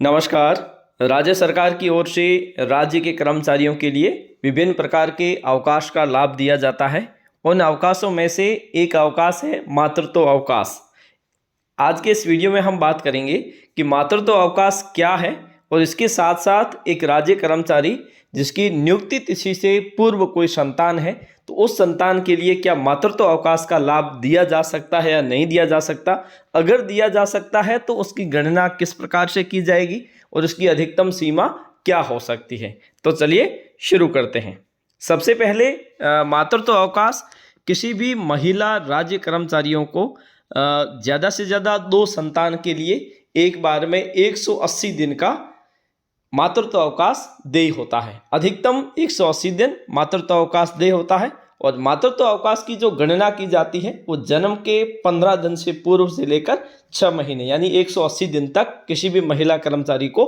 नमस्कार। राज्य सरकार की ओर से राज्य के कर्मचारियों के लिए विभिन्न प्रकार के अवकाश का लाभ दिया जाता है। उन अवकाशों में से एक अवकाश है मातृत्व अवकाश। आज के इस वीडियो में हम बात करेंगे कि मातृत्व अवकाश क्या है और इसके साथ साथ एक राज्य कर्मचारी जिसकी नियुक्ति तिथि से पूर्व कोई संतान है तो उस संतान के लिए क्या मातृत्व अवकाश का लाभ दिया जा सकता है या नहीं दिया जा सकता। अगर दिया जा सकता है तो उसकी गणना किस प्रकार से की जाएगी और उसकी अधिकतम सीमा क्या हो सकती है। तो चलिए शुरू करते हैं। सबसे पहले मातृत्व अवकाश किसी भी महिला राज्य कर्मचारियों को ज़्यादा से ज़्यादा 2 संतान के लिए एक बार में 180 दिन का मातृत्व अवकाश देय होता है। अधिकतम 180 दिन मातृत्व अवकाश देय होता है और मातृत्व अवकाश की जो गणना की जाती है वो जन्म के 15 दिन से पूर्व से लेकर 6 महीने यानी 180 दिन तक किसी भी महिला कर्मचारी को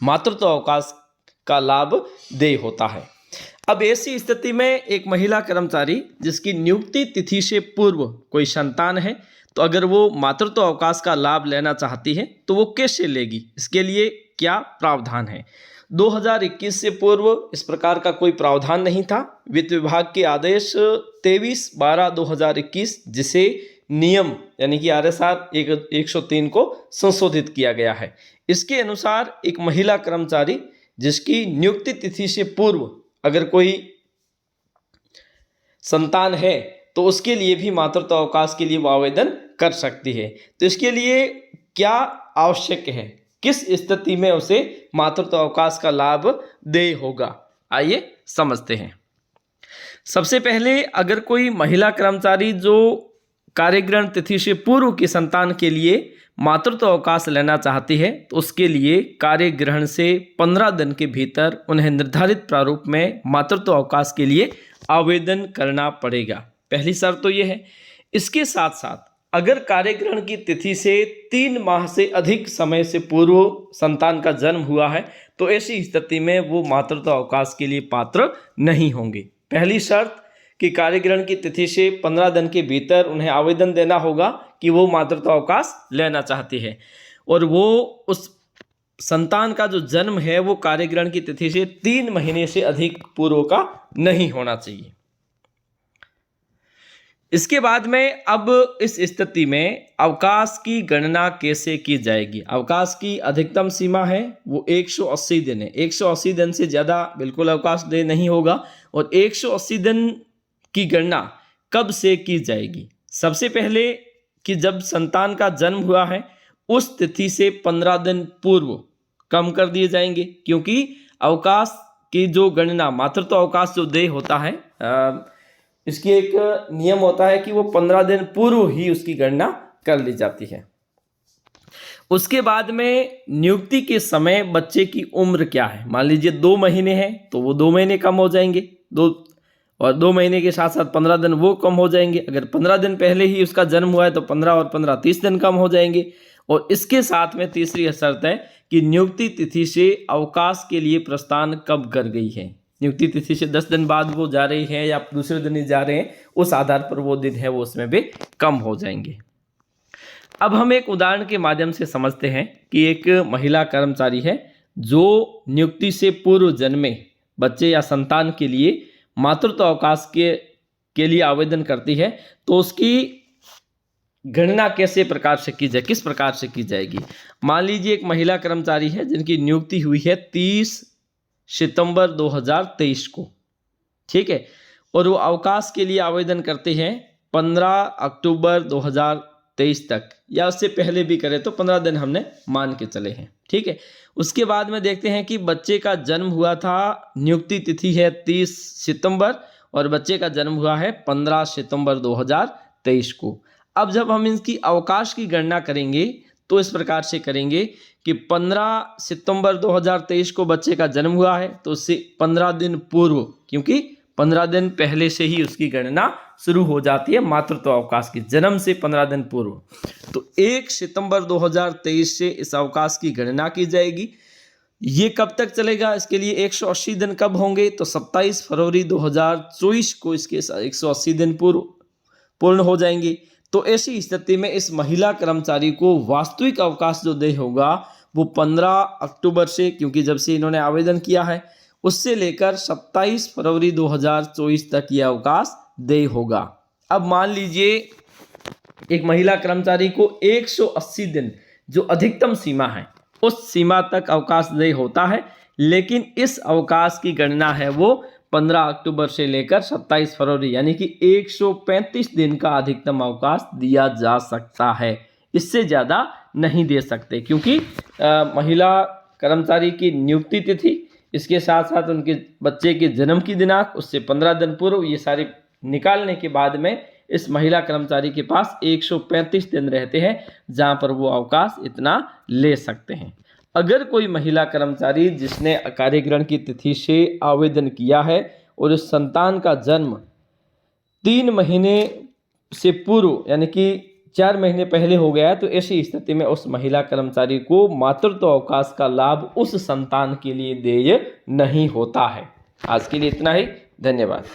मातृत्व अवकाश का लाभ देय होता है। अब ऐसी स्थिति में एक महिला कर्मचारी जिसकी नियुक्ति तिथि से पूर्व कोई संतान है तो अगर वो मातृत्व अवकाश का लाभ लेना चाहती है तो वो कैसे लेगी, इसके लिए क्या प्रावधान है। 2021 से पूर्व इस प्रकार का कोई प्रावधान नहीं था। वित्त विभाग के आदेश 23/12/2021 जिसे नियम यानी कि RSR 103 को संशोधित किया गया है। इसके अनुसार एक महिला कर्मचारी जिसकी नियुक्ति तिथि से पूर्व अगर कोई संतान है तो उसके लिए भी मातृत्व अवकाश के लिए वो आवेदन कर सकती है। तो इसके लिए क्या आवश्यक है, किस स्थिति में उसे मातृत्व अवकाश का लाभ देय होगा, आइए समझते हैं। सबसे पहले अगर कोई महिला कर्मचारी जो कार्यग्रहण तिथि से पूर्व की संतान के लिए मातृत्व अवकाश लेना चाहती है तो उसके लिए कार्यग्रहण से 15 दिन के भीतर उन्हें निर्धारित प्रारूप में मातृत्व अवकाश के लिए आवेदन करना पड़ेगा। पहली शर्त तो यह है। इसके साथ साथ अगर कार्यग्रहण की तिथि से 3 माह से अधिक समय से पूर्व संतान का जन्म हुआ है तो ऐसी स्थिति में वो मातृत्व अवकाश के लिए पात्र नहीं होंगे। पहली शर्त कि कार्यग्रहण की तिथि से 15 दिन के भीतर उन्हें आवेदन देना होगा कि वो मातृत्व अवकाश लेना चाहती है और वो उस संतान का जो जन्म है वो कार्यग्रहण की तिथि से 3 महीने से अधिक पूर्व का नहीं होना चाहिए। इसके बाद में अब इस स्थिति में अवकाश की गणना कैसे की जाएगी। अवकाश की अधिकतम सीमा है वो 180 दिन है। 180 दिन से ज़्यादा बिल्कुल अवकाश दे नहीं होगा। और 180 दिन की गणना कब से की जाएगी। सबसे पहले कि जब संतान का जन्म हुआ है उस तिथि से 15 दिन पूर्व कम कर दिए जाएंगे, क्योंकि अवकाश की जो गणना मातृत्व अवकाश जो देय होता है इसकी एक नियम होता है कि वो 15 दिन पूर्व ही उसकी गणना कर ली जाती है। उसके बाद में नियुक्ति के समय बच्चे की उम्र क्या है। मान लीजिए 2 महीने हैं तो वो 2 महीने कम हो जाएंगे, 2 महीने के साथ साथ 15 दिन वो कम हो जाएंगे। अगर 15 दिन पहले ही उसका जन्म हुआ है तो 15 और 15 30 दिन कम हो जाएंगे। और इसके साथ में तीसरी शर्त है कि नियुक्ति तिथि से अवकाश के लिए प्रस्थान कब कर गई है। नियुक्ति तिथि से 10 दिन बाद वो जा रही है या दूसरे दिन ही जा रहे हैं, उस आधार पर वो दिन है वो उसमें भी कम हो जाएंगे। अब हम एक उदाहरण के माध्यम से समझते हैं कि एक महिला कर्मचारी है जो नियुक्ति से पूर्व जन्मे बच्चे या संतान के लिए मातृत्व अवकाश के लिए आवेदन करती है तो उसकी गणना कैसे प्रकार से की जाए, किस प्रकार से की जाएगी। मान लीजिए एक महिला कर्मचारी है जिनकी नियुक्ति हुई है 30 सितंबर 2023 को, ठीक है, और वो अवकाश के लिए आवेदन करते हैं 15 अक्टूबर 2023 तक, या उससे पहले भी करें तो 15 दिन हमने मान के चले हैं, ठीक है। उसके बाद में देखते हैं कि बच्चे का जन्म हुआ था, नियुक्ति तिथि है 30 सितंबर और बच्चे का जन्म हुआ है 15 सितंबर 2023 को। अब जब हम इनकी अवकाश की गणना करेंगे तो इस प्रकार से करेंगे कि 15 सितंबर 2023 को बच्चे का जन्म हुआ है तो उससे 15 दिन पूर्व, क्योंकि 15 दिन पहले से ही उसकी गणना शुरू हो जाती है मातृत्व अवकाश की, जन्म से 15 दिन पूर्व। तो 1 सितंबर 2023 से इस अवकाश की गणना की जाएगी। ये कब तक चलेगा, इसके लिए 180 दिन कब होंगे तो 27 फरवरी 2024 को इसके 180 दिन पूर्ण हो जाएंगे। तो ऐसी स्थिति में इस महिला कर्मचारी को वास्तविक अवकाश जो देय होगा वो 15 अक्टूबर से, क्योंकि जब से इन्होंने आवेदन किया है उससे लेकर 27 फरवरी 2024 तक यह अवकाश देय होगा। अब मान लीजिए एक महिला कर्मचारी को 180 दिन जो अधिकतम सीमा है उस सीमा तक अवकाश देय होता है, लेकिन इस अवकाश की गणना है वो 15 अक्टूबर से लेकर 27 फरवरी यानी कि 135 दिन का अधिकतम अवकाश दिया जा सकता है। इससे ज़्यादा नहीं दे सकते, क्योंकि महिला कर्मचारी की नियुक्ति तिथि, इसके साथ साथ उनके बच्चे के जन्म की दिनांक, उससे 15 दिन पूर्व, ये सारे निकालने के बाद में इस महिला कर्मचारी के पास 135 दिन रहते हैं जहां पर वो अवकाश इतना ले सकते हैं। अगर कोई महिला कर्मचारी जिसने कार्यग्रहण की तिथि से आवेदन किया है और उस संतान का जन्म 3 महीने से पूर्व यानी कि 4 महीने पहले हो गया है, तो ऐसी स्थिति में उस महिला कर्मचारी को मातृत्व अवकाश का लाभ उस संतान के लिए देय नहीं होता है। आज के लिए इतना ही, धन्यवाद।